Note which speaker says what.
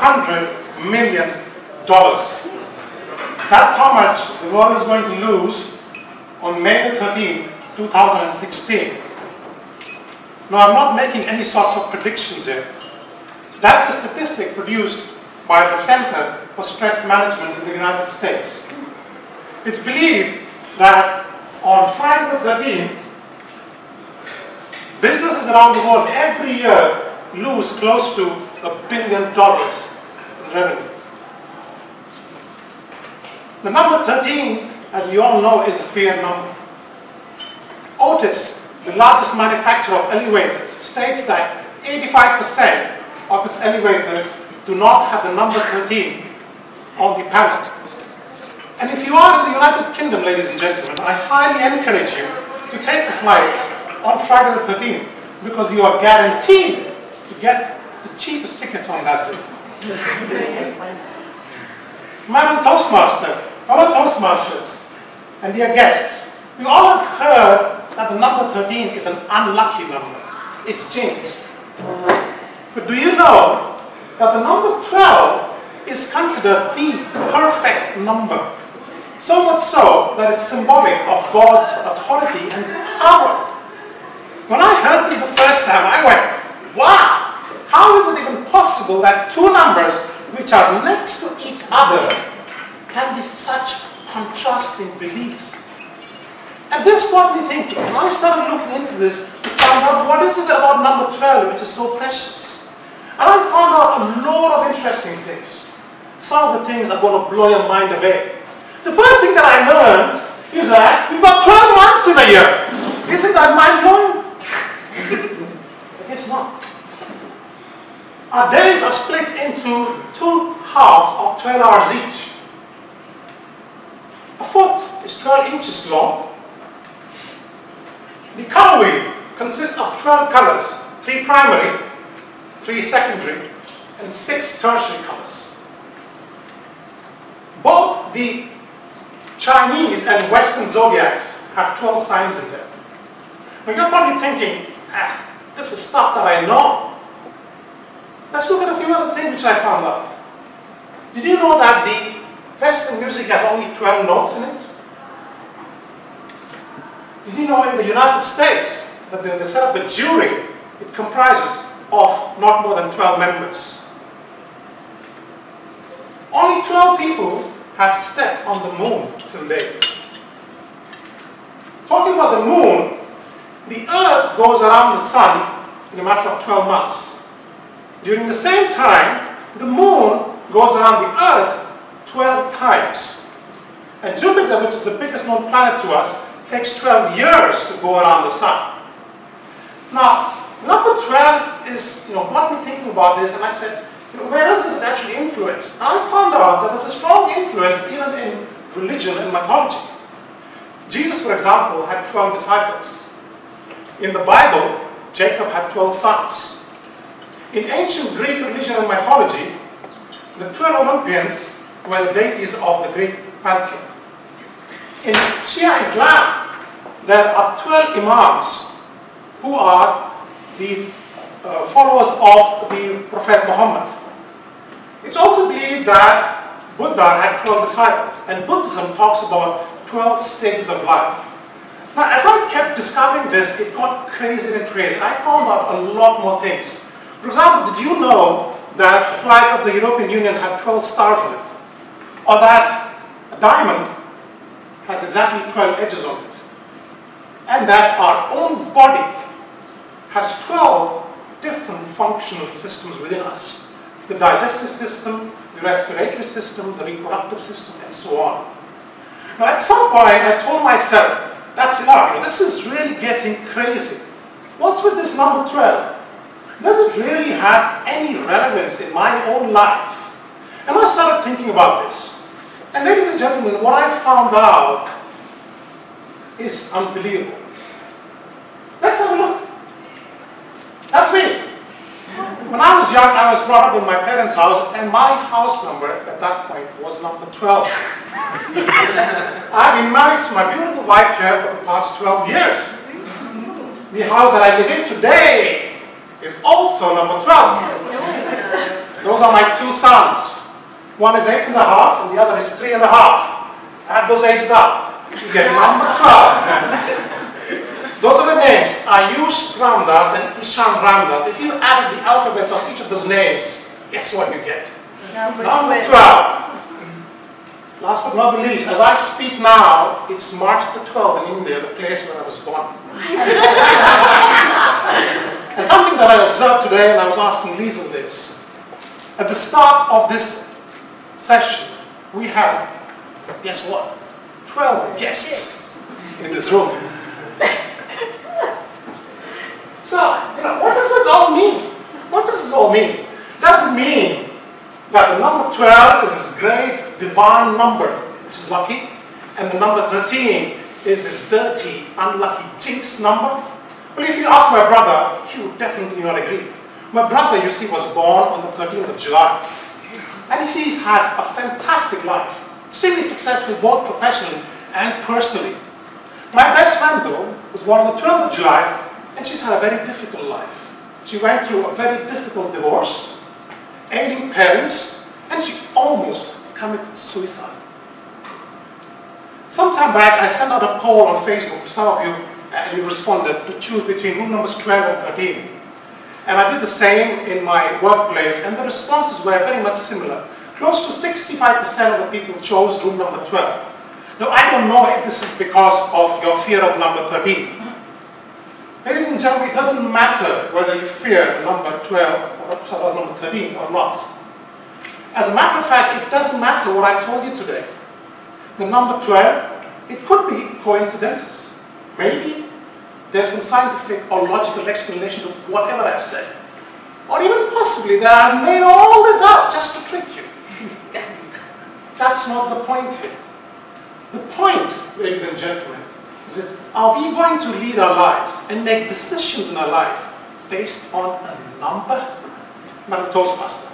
Speaker 1: $300 million. That's how much the world is going to lose on May the 13th, 2016. Now, I'm not making any sorts of predictions here. That's a statistic produced by the Center for Stress Management in the United States. It's believed that on Friday the 13th, businesses around the world every year lose close to $1 billion in revenue. The number 13, as we all know, is a fear number. Otis, the largest manufacturer of elevators, states that 85% of its elevators do not have the number 13 on the panel. And if you are in the United Kingdom, ladies and gentlemen, I highly encourage you to take the flights on Friday the 13th, because you are guaranteed to get the cheapest tickets on that day. Madam Toastmaster, fellow Toastmasters, and dear guests, we all have heard that the number 13 is an unlucky number. It's jinxed. But do you know that the number 12 is considered the perfect number? So much so that it's symbolic of God's authority and power. When I heard this the first time, I went, wow! How is it even possible that two numbers which are next to each other can be such contrasting beliefs? And this got me thinking, and I started looking into this to find out what is it about number 12 which is so precious. And I found out a lot of interesting things. Some of the things are going to blow your mind away. The first thing that I learned is that we've got 12 months in a year. Isn't that mind-blowing? I guess not. Our days are split into 2 halves of 12 hours each. A foot is 12 inches long. The color wheel consists of 12 colors, 3 primary, 3 secondary, and 6 tertiary colors. Both the Chinese and Western zodiacs have 12 signs in them. Now you're probably thinking, this is stuff that I know. Let's look at a few other things which I found out. Did you know that the Western music has only 12 notes in it? Did you know in the United States that they set up a jury, it comprises of not more than 12 members? Only 12 people have stepped on the moon till date. Talking about the moon, the Earth goes around the Sun in a matter of 12 months. During the same time, the moon goes around the Earth 12 times. And Jupiter, which is the biggest known planet to us, takes 12 years to go around the Sun. Now, number 12 is, got me thinking about this, and I said, where else is it actually influenced? I found out that there's a strong influence even in religion and mythology. Jesus, for example, had 12 disciples. In the Bible, Jacob had 12 sons. In ancient Greek religion and mythology, the 12 Olympians were the deities of the Greek pantheon. In Shia Islam, there are 12 imams who are the followers of the Prophet Muhammad. It's also believed that Buddha had 12 disciples, and Buddhism talks about 12 stages of life. Now, as I kept discovering this, it got crazier and crazier. I found out a lot more things. For example, did you know that the flag of the European Union had 12 stars on it? Or that a diamond has exactly 12 edges on it? And that our own body has 12 different functional systems within us. The digestive system, the respiratory system, the reproductive system, and so on. Now, at some point, I told myself, that's enough. This is really getting crazy. What's with this number 12? Does it really have any relevance in my own life? And I started thinking about this. And ladies and gentlemen, what I found out is unbelievable. Let's have a look. That's me. When I was young, I was brought up in my parents' house, and my house number at that point was number 12. I've been married to my beautiful wife here for the past 12 years. The house that I live in today is also number 12. Those are my two sons. One is 8.5 and the other is 3.5. Add those ages up. You get number 12. Those are the names. Ayush Ramdas and Ishan Ramdas. If you added the alphabets of each of those names, guess what you get? Number 12. Last but not the least, as I speak now, it's March the 12th in India, the place where I was born. And something that I observed today, and I was asking Lisa this. At the start of this session, we had, guess what? 12 guests in this room. So, what does this all mean? What does this all mean? Does it mean that the number 12 is this great divine number, which is lucky, and the number 13 is this dirty, unlucky jinx number? Well, if you ask my brother, he would definitely not agree. My brother, you see, was born on the 13th of July. And he's had a fantastic life, extremely successful both professionally and personally. My best friend, though, was born on the 12th of July, and she's had a very difficult life. She went through a very difficult divorce, ailing parents, and she almost committed suicide. Some time back, I sent out a poll on Facebook to some of you, and you responded to choose between room numbers 12 and 13. And I did the same in my workplace, and the responses were very much similar. Close to 65% of the people chose room number 12. Now, I don't know if this is because of your fear of number 13. Ladies and gentlemen, it doesn't matter whether you fear number 12 or number 13 or not. As a matter of fact, it doesn't matter what I told you today. The number 12, it could be coincidences. Maybe there's some scientific or logical explanation to whatever I've said. Or even possibly that I've made all this up just to trick you. That's not the point here. The point, ladies and gentlemen, is that are we going to lead our lives and make decisions in our life based on a number? Madam Toastmaster,